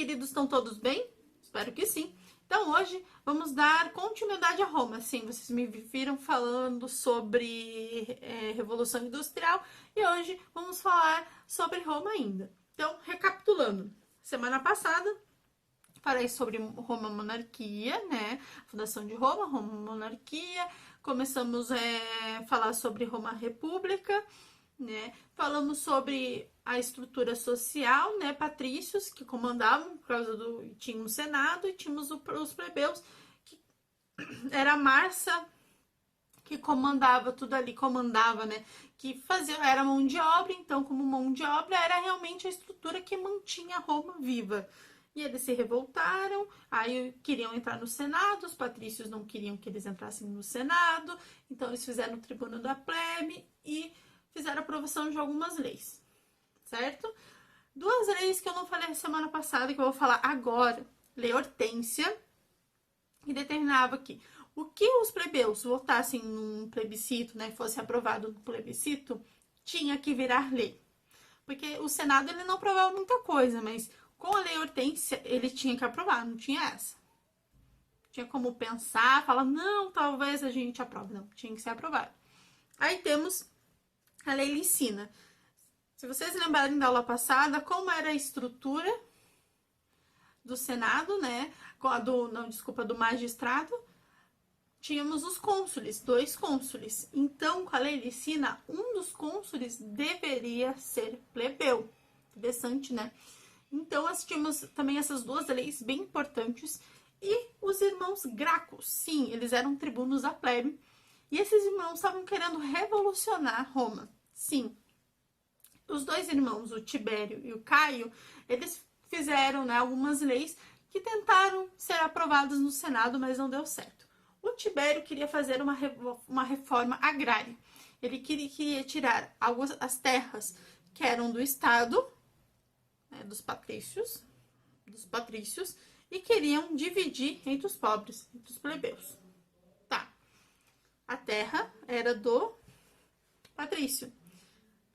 queridos, estão todos bem? Espero que sim. Então, hoje vamos dar continuidade a Roma. Sim, vocês me viram falando sobre Revolução Industrial e hoje vamos falar sobre Roma ainda. Então, recapitulando. Semana passada, falei sobre Roma Monarquia, né? Fundação de Roma, Roma Monarquia. Começamos a falar sobre Roma República, né? Falamos sobre a estrutura social, né? Patrícios que comandavam por causa do tinha um senado e tínhamos os plebeus que era a Marsa que comandava tudo ali, comandava, né? Que fazia era mão de obra, então como mão de obra era realmente a estrutura que mantinha Roma viva. E eles se revoltaram, aí queriam entrar no Senado, os patrícios não queriam que eles entrassem no Senado, então eles fizeram o tribuno da plebe e fizeram aprovação de algumas leis, certo? Duas leis que eu não falei semana passada, que eu vou falar agora. Lei Hortência, que determinava que o que os plebeus votassem num plebiscito, né, fosse aprovado no plebiscito, tinha que virar lei. Porque o Senado ele não aprovava muita coisa, mas com a Lei Hortência ele tinha que aprovar, não tinha essa. Tinha como pensar, falar, não, talvez a gente aprove. Não, tinha que ser aprovado. Aí temos a Lei Licina. Se vocês lembrarem da aula passada, como era a estrutura do Senado, né? Do magistrado, tínhamos os cônsules, 2 cônsules. Então, com a Lei Licina, um dos cônsules deveria ser plebeu. Interessante, né? Então, nós tínhamos também essas duas leis bem importantes. E os irmãos Gracos, sim, eles eram tribunos da plebe. E esses irmãos estavam querendo revolucionar Roma. Sim, os 2 irmãos, o Tibério e o Caio, eles fizeram, né, algumas leis que tentaram ser aprovadas no Senado, mas não deu certo. O Tibério queria fazer uma reforma agrária. Ele queria tirar as terras que eram do Estado, né, dos patrícios, e queriam dividir entre os pobres, entre os plebeus. Tá. A terra era do patrício.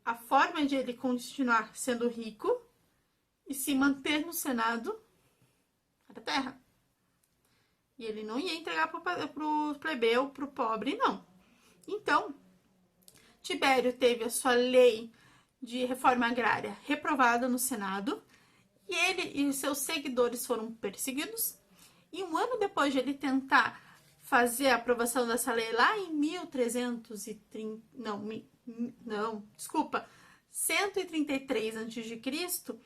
A forma de ele continuar sendo rico e se manter no Senado era terra. E ele não ia entregar pro plebeu, pro pobre, não. Então, Tibério teve a sua lei de reforma agrária reprovada no Senado e ele e os seus seguidores foram perseguidos. E um ano depois de ele tentar fazer a aprovação dessa lei lá em 133 a.C.,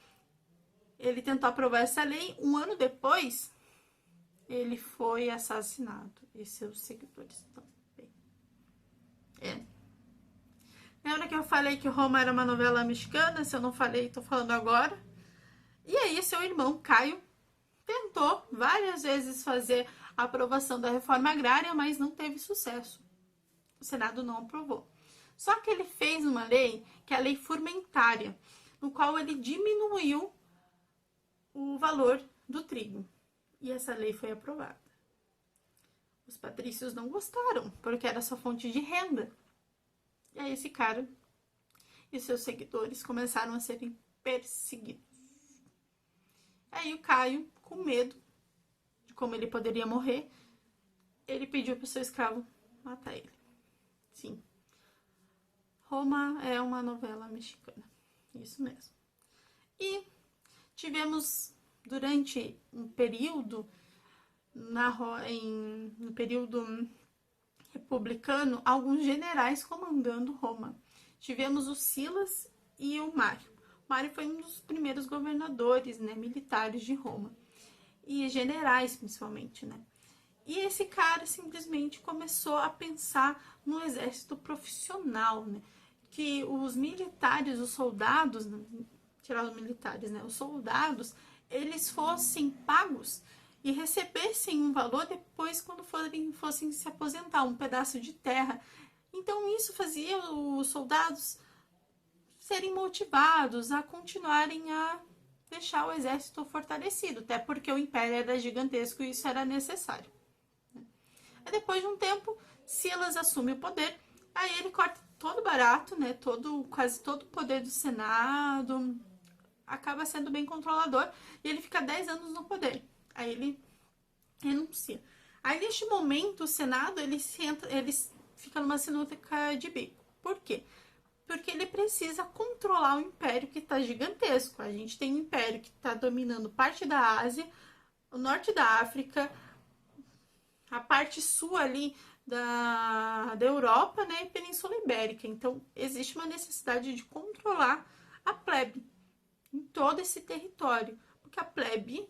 ele tentou aprovar essa lei. Um ano depois, ele foi assassinado e seus seguidores também. Lembra que eu falei que Roma era uma novela mexicana? Se eu não falei, tô falando agora. E aí, seu irmão Caio tentou várias vezes fazer a aprovação da reforma agrária, mas não teve sucesso. O Senado não aprovou. Só que ele fez uma lei, que é a Lei Furmentária, no qual ele diminuiu o valor do trigo. E essa lei foi aprovada. Os patrícios não gostaram, porque era sua fonte de renda. E aí esse cara e seus seguidores começaram a serem perseguidos. Aí o Caio, com medo de como ele poderia morrer, ele pediu para o seu escravo matar ele. Sim. Roma é uma novela mexicana. Isso mesmo. E tivemos, durante um período, no período republicano, alguns generais comandando Roma. Tivemos o Silas e o Mário. Mário foi um dos primeiros governadores, né, militares de Roma. E generais, principalmente, né? E esse cara simplesmente começou a pensar no exército profissional, né? Que os militares, os soldados, tirar os militares, né? Os soldados, eles fossem pagos e recebessem um valor depois quando fossem se aposentar, um pedaço de terra. Então isso fazia os soldados serem motivados a continuarem a deixar o exército fortalecido, até porque o império era gigantesco e isso era necessário. Aí depois de um tempo, Silas assume o poder, aí ele corta todo barato, né, quase todo o poder do Senado, acaba sendo bem controlador e ele fica 10 anos no poder. Aí ele renuncia. Aí, neste momento, o Senado, ele fica numa sinuca de bico. Por quê? Porque ele precisa controlar o império que está gigantesco. A gente tem um império que está dominando parte da Ásia, o norte da África, a parte sul ali da Europa, né, e Península Ibérica. Então, existe uma necessidade de controlar a plebe em todo esse território. Porque a plebe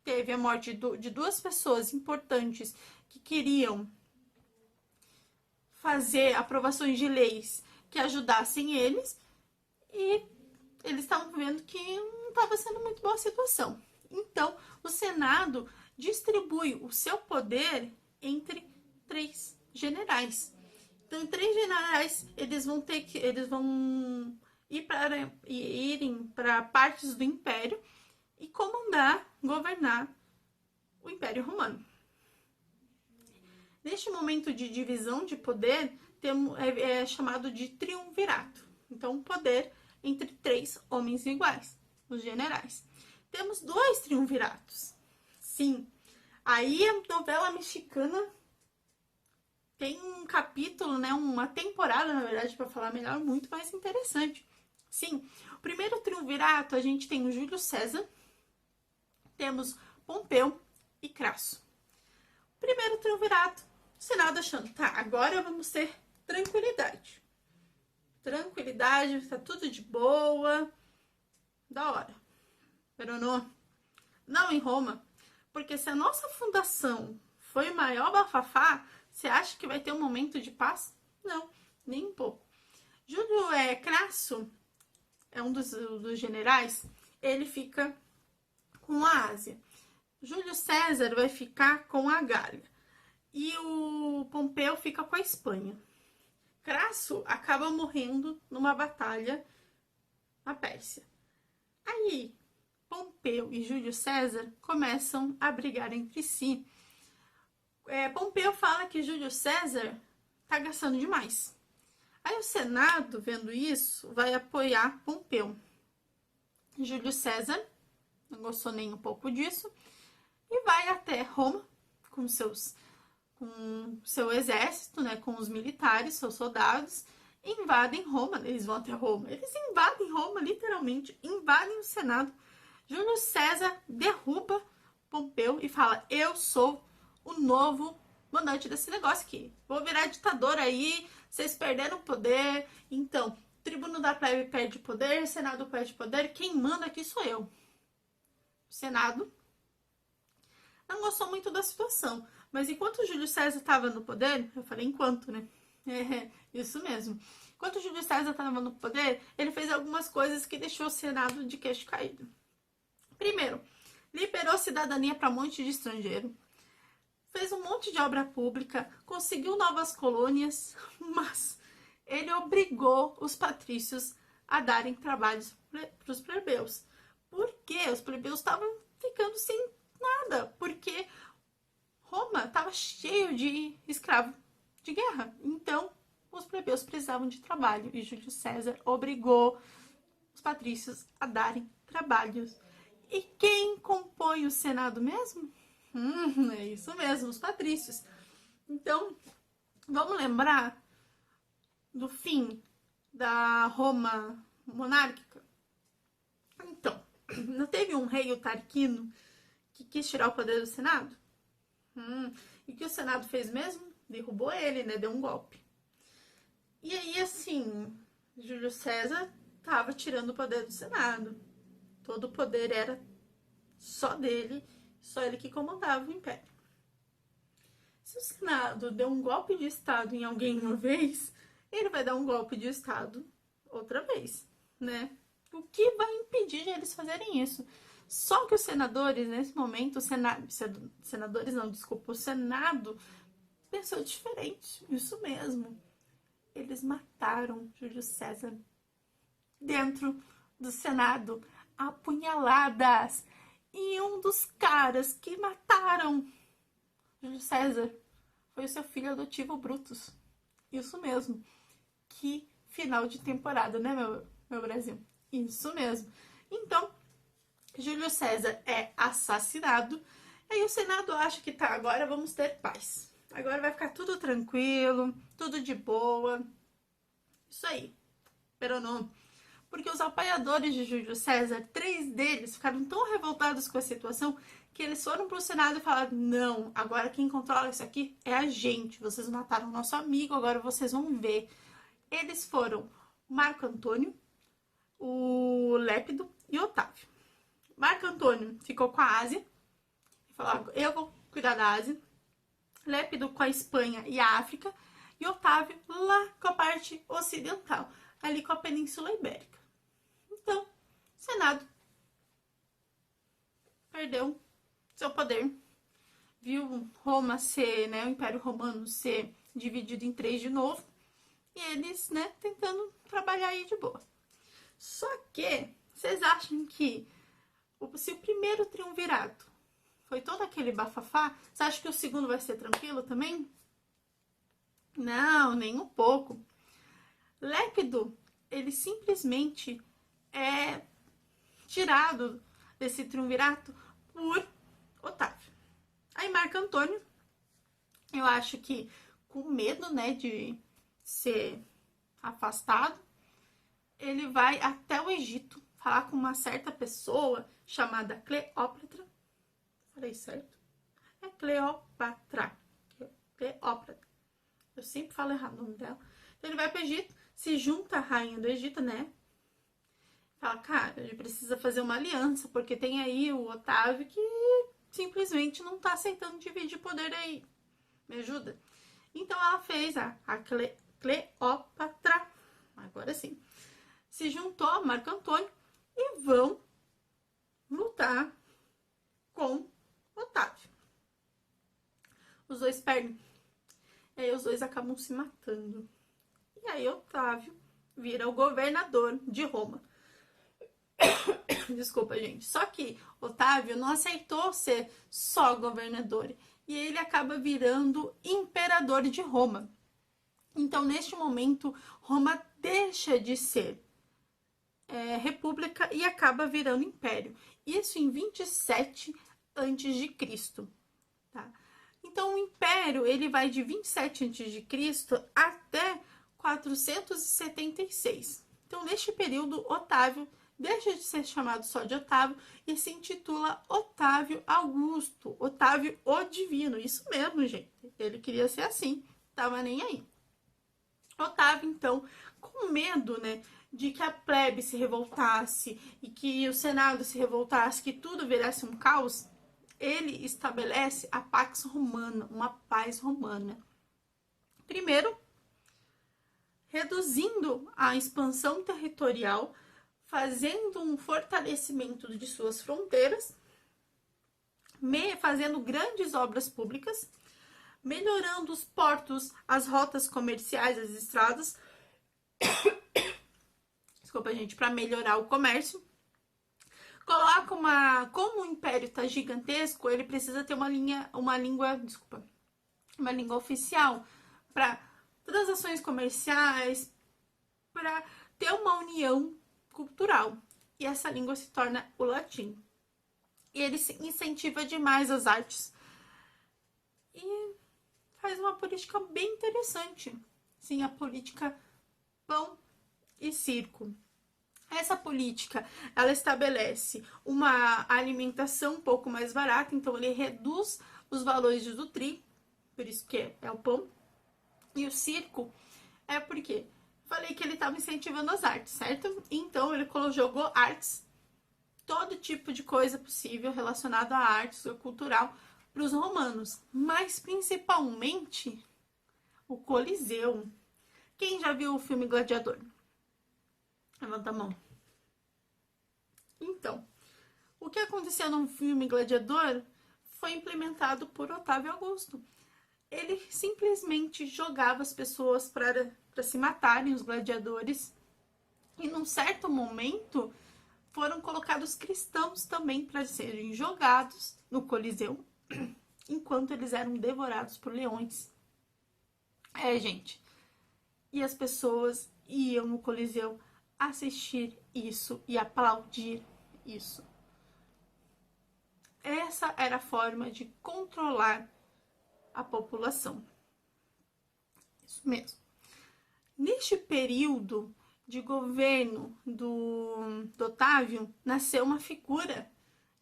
teve a morte de duas pessoas importantes que queriam fazer aprovações de leis que ajudassem eles, e eles estavam vendo que não estava sendo muito boa a situação. Então, o Senado distribui o seu poder entre 3 generais. Então, 3 generais, eles vão irem para partes do Império e governar o Império Romano. Neste momento de divisão de poder, é chamado de triunvirato. Então, o poder entre 3 homens iguais, os generais. Temos 2 triunviratos. Sim, aí a novela mexicana tem um capítulo, né, uma temporada, na verdade, para falar melhor, muito mais interessante. Sim, o primeiro triunvirato, a gente tem o Júlio César, temos Pompeu e Crasso. Primeiro triunvirato, o Senado achando, tá, agora vamos ter tranquilidade. Tranquilidade, tá tudo de boa, da hora. Pero não em Roma, porque se a nossa fundação foi o maior bafafá, você acha que vai ter um momento de paz? Não, nem um pouco. Júlio Crasso é um dos generais, ele fica com a Ásia. Júlio César vai ficar com a Gália. E o Pompeu fica com a Espanha. Crasso acaba morrendo numa batalha na Pérsia. Aí, Pompeu e Júlio César começam a brigar entre si. Pompeu fala que Júlio César tá gastando demais. Aí o Senado, vendo isso, vai apoiar Pompeu. Júlio César não gostou nem um pouco disso e vai até Roma com seu exército, né, com os militares, seus soldados, invadem Roma. Eles vão até Roma. Eles invadem Roma, literalmente, invadem o Senado. Júlio César derruba Pompeu e fala: eu sou o novo mandante desse negócio aqui. Vou virar ditador aí, vocês perderam o poder. Então, tribuno da plebe perde poder, Senado perde poder, quem manda aqui sou eu. O Senado não gostou muito da situação, mas enquanto Júlio César estava no poder, eu falei enquanto, né? Isso mesmo. Enquanto Júlio César estava no poder, ele fez algumas coisas que deixou o Senado de queixo caído. Primeiro, liberou cidadania para um monte de estrangeiro, fez um monte de obra pública, conseguiu novas colônias, mas ele obrigou os patrícios a darem trabalhos para os plebeus. Por quê? Os plebeus estavam ficando sem nada, porque Roma estava cheio de escravos de guerra. Então, os plebeus precisavam de trabalho e Júlio César obrigou os patrícios a darem trabalhos. E quem compõe o Senado mesmo? É isso mesmo, os patrícios. Então, vamos lembrar do fim da Roma monárquica? Então, não teve um rei, o Tarquino, que quis tirar o poder do Senado? E o que o Senado fez mesmo? Derrubou ele, né? Deu um golpe. E aí, assim, Júlio César estava tirando o poder do Senado. Todo o poder era só dele, só ele que comandava o império. Se o Senado deu um golpe de Estado em alguém uma vez, ele vai dar um golpe de Estado outra vez, né? O que vai impedir de eles fazerem isso? Só que os senadores, nesse momento, o Senado pensou diferente. Isso mesmo. Eles mataram Júlio César dentro do Senado, apunhaladas. E um dos caras que mataram Júlio César foi o seu filho adotivo Brutus. Isso mesmo. Que final de temporada, né, meu Brasil? Isso mesmo. Então, Júlio César é assassinado. E aí o Senado acha que tá, agora vamos ter paz. Agora vai ficar tudo tranquilo, tudo de boa. Isso aí. Pero não. Porque os apoiadores de Júlio César, 3 deles, ficaram tão revoltados com a situação que eles foram pro Senado e falaram: não, agora quem controla isso aqui é a gente. Vocês mataram o nosso amigo, agora vocês vão ver. Eles foram Marco Antônio, o Lépido e Otávio. Marco Antônio ficou com a Ásia e falou: eu vou cuidar da Ásia. Lépido com a Espanha e a África. E Otávio lá com a parte ocidental, ali com a Península Ibérica. Então, o Senado perdeu seu poder. Viu Roma ser, né, o Império Romano ser dividido em 3 de novo. E eles, né, tentando trabalhar aí de boa. Só que, vocês acham que se o primeiro triunvirato foi todo aquele bafafá, você acha que o segundo vai ser tranquilo também? Não, nem um pouco. Lépido, ele simplesmente é tirado desse triunvirato por Otávio. Aí Marco Antônio, eu acho que com medo, né, de ser afastado, ele vai até o Egito falar com uma certa pessoa chamada Cleópatra. Falei certo? É Cleópatra. Cleópatra. Eu sempre falo errado o nome dela. Então ele vai para o Egito, se junta à rainha do Egito, né? Fala, cara, a gente precisa fazer uma aliança, porque tem aí o Otávio que simplesmente não tá aceitando dividir poder aí. Me ajuda? Então ela fez a Cleópatra, agora sim, se juntou a Marco Antônio e vão lutar com Otávio. Os dois perdem. E aí os dois acabam se matando. E aí Otávio vira o governador de Roma. Desculpa, gente. Só que Otávio não aceitou ser só governador. E ele acaba virando imperador de Roma. Então, neste momento, Roma deixa de ser república e acaba virando império. Isso em 27 a.C. Tá? Então, o império ele vai de 27 a.C. até 476. Então, neste período, Otávio deixa de ser chamado só de Otávio e se intitula Otávio Augusto, Otávio o Divino. Isso mesmo, gente. Ele queria ser assim, tava nem aí. Otávio, então, com medo, né, de que a plebe se revoltasse e que o Senado se revoltasse, que tudo virasse um caos, ele estabelece a Pax Romana, uma paz romana. Primeiro, reduzindo a expansão territorial, fazendo um fortalecimento de suas fronteiras, fazendo grandes obras públicas, melhorando os portos, as rotas comerciais, as estradas. Desculpa, gente, para melhorar o comércio. Coloca como o império está gigantesco, ele precisa ter uma língua oficial para transações comerciais, para ter uma união cultural. E essa língua se torna o latim. E ele incentiva demais as artes. E faz uma política bem interessante. Sim, a política pão e circo. Essa política, ela estabelece uma alimentação um pouco mais barata, então ele reduz os valores do trigo, por isso que é o pão. E o circo é porque falei que ele estava incentivando as artes, certo? Então ele jogou artes, todo tipo de coisa possível relacionada à arte cultural para os romanos, mas principalmente o Coliseu. Quem já viu o filme Gladiador? Levanta a mão. Então, o que aconteceu no filme Gladiador foi implementado por Otávio Augusto. Ele simplesmente jogava as pessoas para se matarem, os gladiadores. E num certo momento foram colocados cristãos também para serem jogados no Coliseu, enquanto eles eram devorados por leões. Gente. E as pessoas iam no Coliseu assistir isso e aplaudir isso. Essa era a forma de controlar a população. Isso mesmo. Neste período de governo do Otávio, nasceu uma figura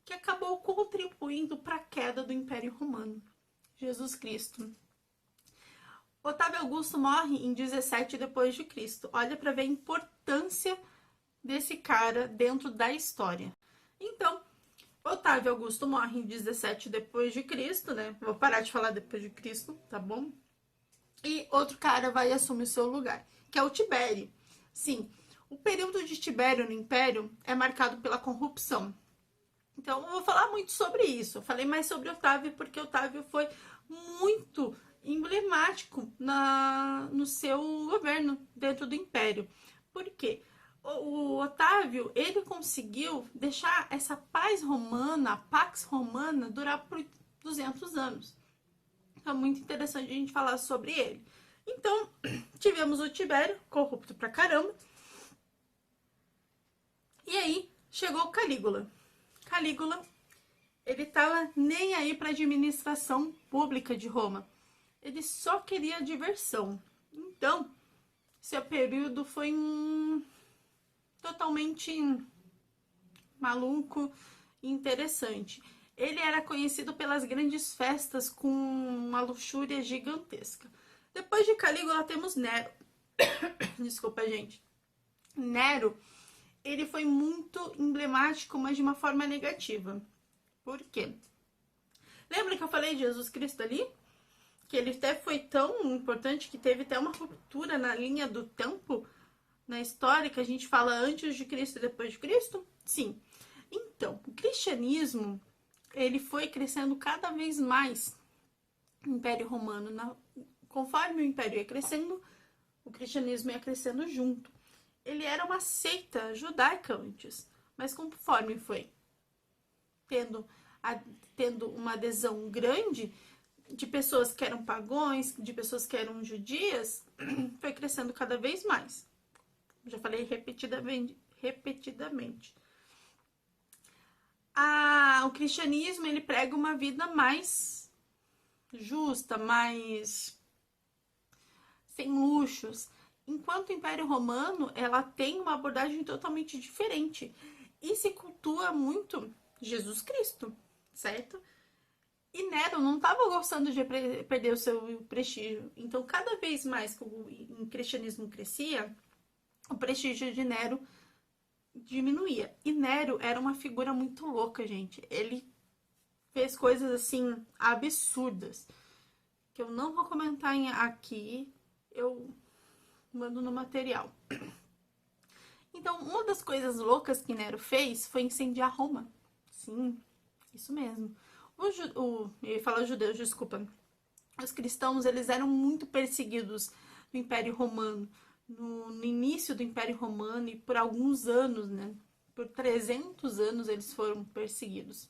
que acabou contribuindo para a queda do Império Romano, Jesus Cristo. Otávio Augusto morre em 17 depois de Cristo. Olha para ver a importância desse cara dentro da história. Então, Otávio Augusto morre em 17 depois de Cristo, né? Vou parar de falar depois de Cristo, tá bom? E outro cara vai assumir o seu lugar, que é o Tibério. Sim, o período de Tibério no Império é marcado pela corrupção. Então, eu vou falar muito sobre isso. Eu falei mais sobre Otávio porque Otávio foi muito emblemático no seu governo dentro do Império. Por quê? O Otávio, ele conseguiu deixar essa paz romana, a Pax Romana, durar por 200 anos. Então, é muito interessante a gente falar sobre ele. Então, tivemos o Tibério, corrupto pra caramba. E aí, chegou o Calígula. Calígula, ele tava nem aí pra administração pública de Roma. Ele só queria diversão. Então, seu período foi totalmente maluco e interessante. Ele era conhecido pelas grandes festas com uma luxúria gigantesca. Depois de Calígula temos Nero. Desculpa, gente. Nero, ele foi muito emblemático, mas de uma forma negativa. Por quê? Lembra que eu falei de Jesus Cristo ali? Que ele até foi tão importante que teve até uma ruptura na linha do tempo, na história, que a gente fala antes de Cristo e depois de Cristo? Sim. Então, o cristianismo, ele foi crescendo cada vez mais no Império Romano. Conforme o Império ia crescendo, o cristianismo ia crescendo junto. Ele era uma seita judaica antes, mas conforme foi tendo uma adesão grande de pessoas que eram pagões, de pessoas que eram judias, foi crescendo cada vez mais. Já falei repetidamente. O cristianismo, ele prega uma vida mais justa, mais sem luxos, enquanto o Império Romano, ela tem uma abordagem totalmente diferente e se cultua muito Jesus Cristo, certo? E Nero não estava gostando de perder o seu prestígio. Então, cada vez mais que o cristianismo crescia, o prestígio de Nero diminuía. E Nero era uma figura muito louca, gente. Ele fez coisas, assim, absurdas, que eu não vou comentar aqui, eu mando no material. Então, uma das coisas loucas que Nero fez foi incendiar Roma. Sim, isso mesmo. Eu ia falar os judeus, desculpa. Os cristãos, eles eram muito perseguidos no Império Romano. No início do Império Romano e por alguns anos, né? Por 300 anos eles foram perseguidos.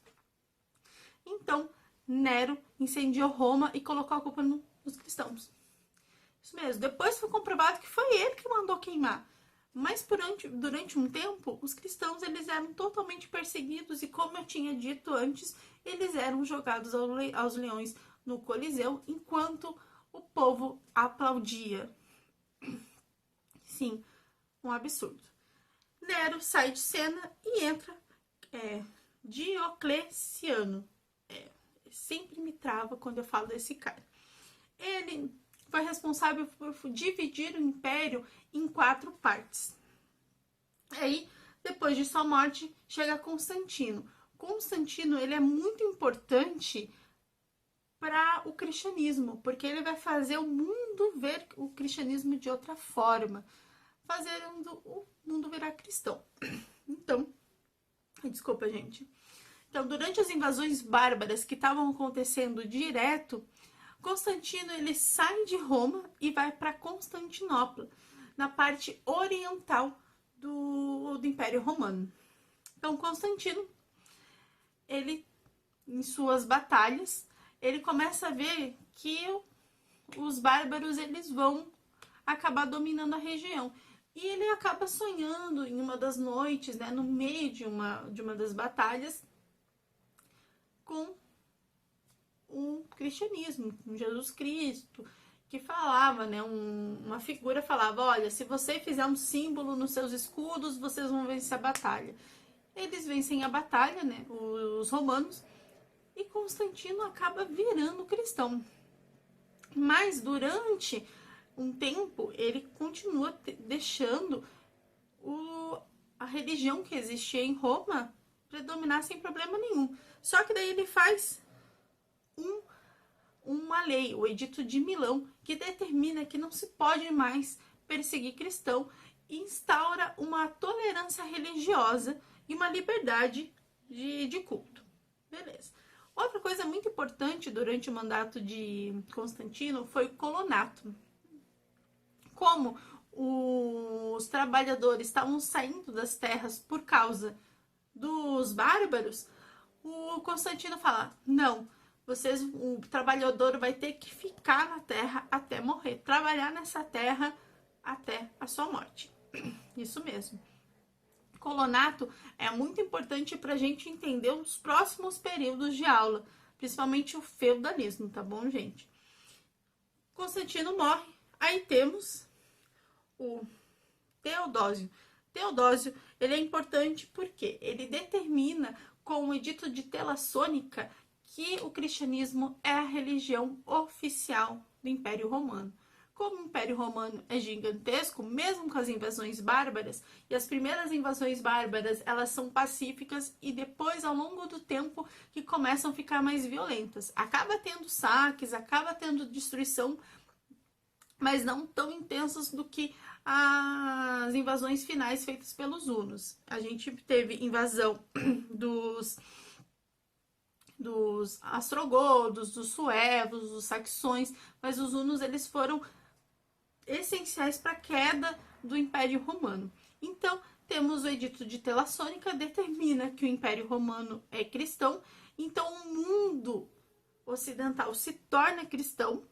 Então, Nero incendiou Roma e colocou a culpa nos cristãos. Isso mesmo. Depois foi comprovado que foi ele que mandou queimar. Mas durante um tempo, os cristãos, eles eram totalmente perseguidos e, como eu tinha dito antes, eles eram jogados aos leões no Coliseu, enquanto o povo aplaudia. Sim, um absurdo. Nero sai de cena e entra Diocleciano. Sempre me trava quando eu falo desse cara. Ele foi responsável por dividir o império em 4 partes. Aí, depois de sua morte, chega Constantino. Constantino, ele é muito importante para o cristianismo, porque ele vai fazer o mundo ver o cristianismo de outra forma, fazendo o mundo virar cristão. Então, desculpa, gente. Então, durante as invasões bárbaras que estavam acontecendo direto, Constantino, ele sai de Roma e vai para Constantinopla, na parte oriental do Império Romano. Então, Constantino, ele, em suas batalhas, ele começa a ver que os bárbaros, eles vão acabar dominando a região. E ele acaba sonhando em uma das noites, né, no meio de uma das batalhas, com o cristianismo, com Jesus Cristo, que falava, né, uma figura falava, olha, se você fizer um símbolo nos seus escudos, vocês vão vencer a batalha. Eles vencem a batalha, né, os romanos, e Constantino acaba virando cristão. Mas durante um tempo, ele continua deixando a religião que existia em Roma predominar sem problema nenhum. Só que daí ele faz uma lei, o Edito de Milão, que determina que não se pode mais perseguir cristão e instaura uma tolerância religiosa e uma liberdade de culto. Beleza. Outra coisa muito importante durante o mandato de Constantino foi o colonato. Como os trabalhadores estavam saindo das terras por causa dos bárbaros, o Constantino fala, não, o trabalhador vai ter que ficar na terra até morrer, trabalhar nessa terra até a sua morte. Isso mesmo. Colonato é muito importante para a gente entender os próximos períodos de aula, principalmente o feudalismo, tá bom, gente? Constantino morre, aí temos o Teodósio. Teodósio, ele é importante porque ele determina com o Edito de Telassônica que o cristianismo é a religião oficial do Império Romano. Como o Império Romano é gigantesco, mesmo com as invasões bárbaras, e as primeiras invasões bárbaras, elas são pacíficas e depois, ao longo do tempo, que começam a ficar mais violentas. Acaba tendo saques, acaba tendo destruição, mas não tão intensas do que as invasões finais feitas pelos hunos. A gente teve invasão dos ostrogodos, dos suevos, dos saxões, mas os hunos eles foram essenciais para a queda do Império Romano. Então, temos o Edito de Telassônica, determina que o Império Romano é cristão, então o mundo ocidental se torna cristão,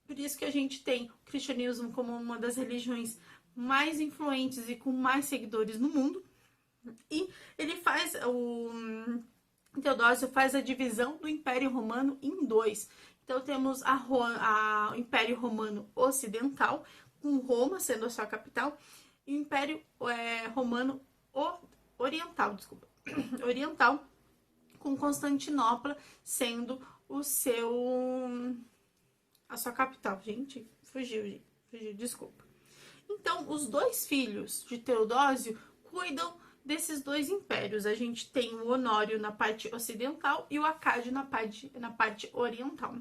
por isso que a gente tem o cristianismo como uma das religiões mais influentes e com mais seguidores no mundo, e ele faz Teodósio faz a divisão do Império Romano em dois. Então temos o Império Romano Ocidental, com Roma sendo a sua capital, e o Império Romano Oriental, Oriental, com Constantinopla sendo a sua capital. Gente, fugiu, desculpa. Então, os dois filhos de Teodósio cuidam desses dois impérios. A gente tem o Honório na parte ocidental e o Acádio na parte oriental.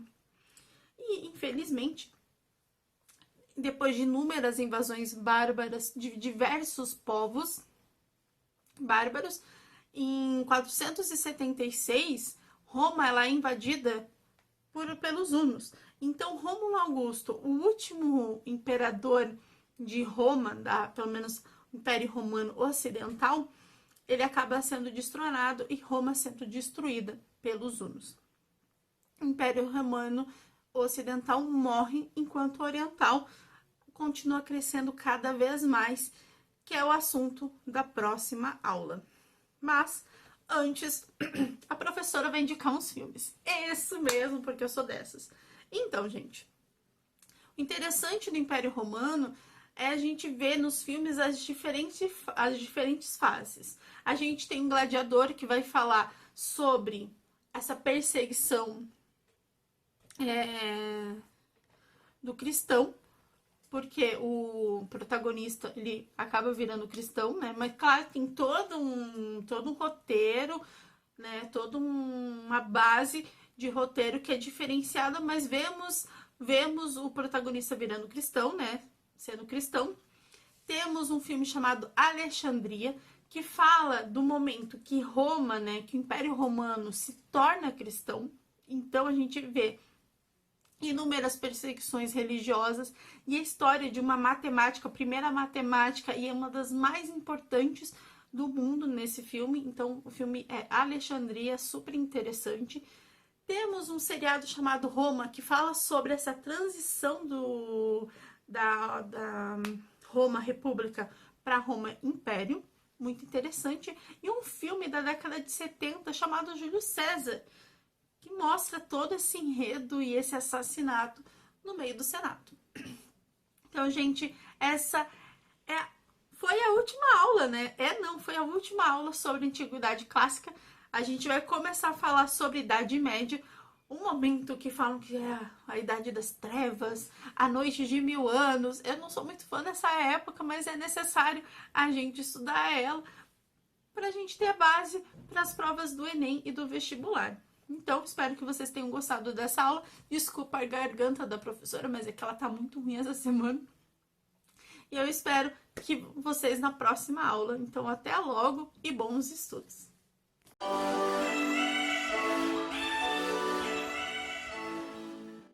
E, infelizmente, depois de inúmeras invasões bárbaras de diversos povos bárbaros, em 476, Roma ela é invadida pelos hunos. Então, Rômulo Augusto, o último imperador de Roma, pelo menos o Império Romano Ocidental, ele acaba sendo destronado e Roma sendo destruída pelos hunos. O Império Romano Ocidental morre, enquanto o Oriental continua crescendo cada vez mais, que é o assunto da próxima aula. Mas, antes, a professora vai indicar uns filmes. É isso mesmo, porque eu sou dessas. Então, gente, o interessante do Império Romano é a gente ver nos filmes as diferentes fases. A gente tem um gladiador que vai falar sobre essa perseguição do cristão, porque o protagonista ele acaba virando cristão, né? Mas claro, tem todo um roteiro, né? Toda uma base de roteiro que é diferenciada, mas vemos o protagonista virando cristão, né? Sendo cristão. Temos um filme chamado Alexandria, que fala do momento que Roma, né? Que o Império Romano se torna cristão. Então a gente vê inúmeras perseguições religiosas e a história de uma matemática, a primeira matemática e é uma das mais importantes do mundo nesse filme. Então o filme é Alexandria, super interessante. Temos um seriado chamado Roma, que fala sobre essa transição da Roma República para Roma Império, muito interessante, e um filme da década de 70 chamado Júlio César, que mostra todo esse enredo e esse assassinato no meio do Senado. Então, gente, essa foi a última aula, né? Foi a última aula sobre Antiguidade Clássica. A gente vai começar a falar sobre Idade Média, um momento que falam que é a Idade das Trevas, a Noite de 1000 anos. Eu não sou muito fã dessa época, mas é necessário a gente estudar ela para a gente ter a base para as provas do Enem e do vestibular. Então, espero que vocês tenham gostado dessa aula. Desculpa a garganta da professora, mas é que ela tá muito ruim essa semana. E eu espero que vocês na próxima aula. Então, até logo e bons estudos!